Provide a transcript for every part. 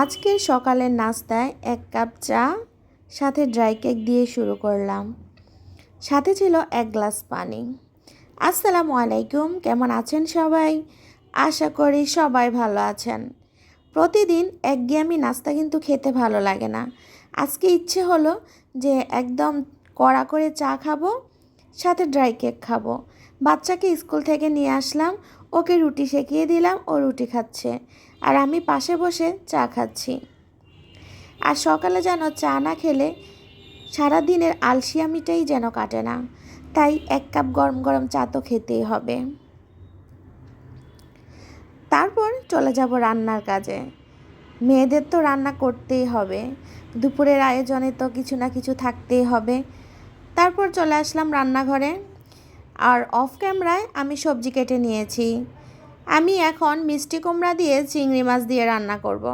আজকের সকালের নাস্তায় 1 কাপ চা সাথে ড্রাই কেক দিয়ে শুরু করলাম। সাথে ছিল 1 গ্লাস পানি। আসসালামু আলাইকুম, কেমন আছেন সবাই? আশা করি সবাই ভালো আছেন। প্রতিদিন একঘেয়েমি নাস্তা কিন্তু খেতে ভালো লাগে না। আজকে ইচ্ছে হলো যে একদম কড়া করে চা খাবো, সাথে ড্রাই কেক খাবো। বাচ্চাকে স্কুল থেকে নিয়ে আসলাম, ওকে রুটি সেকিয়ে দিলাম, ও রুটি খাচ্ছে আর আমি পাশে বসে চা খাচ্ছি। আর সকালে যেন চা না খেলে সারাদিনের আলসিয়ামিটাই যেন কাটে না, তাই 1 কাপ গরম গরম চা তো খেতেই হবে। তারপর চলে যাব রান্নার কাজে। মেয়েদের তো রান্না করতেই হবে, দুপুরের আয়োজনে তো কিছু না কিছু থাকতেই হবে। তারপর চলে আসলাম রান্নাঘরে, আর অফ ক্যামেরায় আমি সবজি কেটে নিয়েছি। আমি এখন মিষ্টি কুমড়া দিয়ে চিংড়ি মাছ দিয়ে রান্না করব।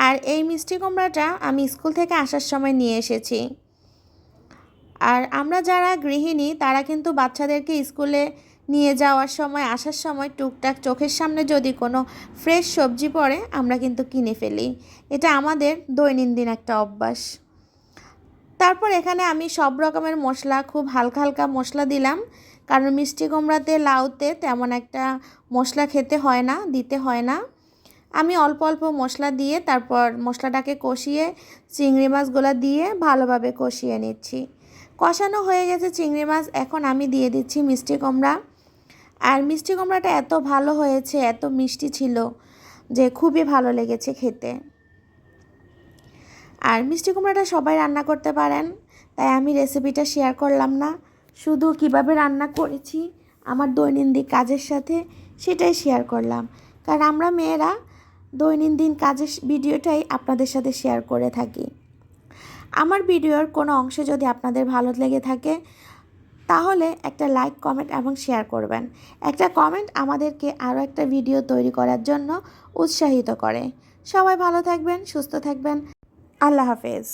আর এই মিষ্টি কুমড়াটা আমি স্কুল থেকে আসার সময় নিয়ে এসেছি। আর আমরা যারা গৃহিণী তারা কিন্তু বাচ্চাদেরকে স্কুলে নিয়ে যাওয়ার সময়, আসার সময় টুকটাক চোখের সামনে যদি কোনো ফ্রেশ সবজি পড়ে আমরা কিন্তু কিনে ফেলি। এটা আমাদের দৈনন্দিন একটা অভ্যাস। তারপর এখানে আমি সব রকমের মশলা, খুব হালকা হালকা মশলা দিলাম, কারণ মিষ্টি কুমড়াতে লাউতে তেমন একটা মশলা খেতে হয় না, দিতে হয় না। আমি অল্প অল্প মশলা দিয়ে তারপর মশলাটাকে কষিয়ে চিংড়ি মাছগুলো দিয়ে ভালোভাবে কষিয়ে নিচ্ছি। কষানো হয়ে গেছে চিংড়ি মাছ, এখন আমি দিয়ে দিচ্ছি মিষ্টি কুমড়া। আর মিষ্টি কুমড়াটা এত ভালো হয়েছে, এত মিষ্টি ছিল যে খুবই ভালো লেগেছে খেতে। আর মিষ্টি কুমড়াটা সবাই রান্না করতে পারেন, তাই আমি রেসিপিটা শেয়ার করলাম না, শুধু কিভাবে রান্না করেছি আমার দৈনন্দিন কাজের সাথে সেটাই শেয়ার করলাম। কারণ আমরা মেয়েরা দৈনন্দিন কাজের ভিডিওটাই আপনাদের সাথে শেয়ার করে থাকি। আমার ভিডিওর কোনো অংশে যদি আপনাদের ভালো লেগে থাকে তাহলে একটা লাইক, কমেন্ট এবং শেয়ার করবেন। একটা কমেন্ট আমাদেরকে আরও একটা ভিডিও তৈরি করার জন্য উৎসাহিত করে। সবাই ভালো থাকবেন, সুস্থ থাকবেন। আল্লাহ হাফেজ।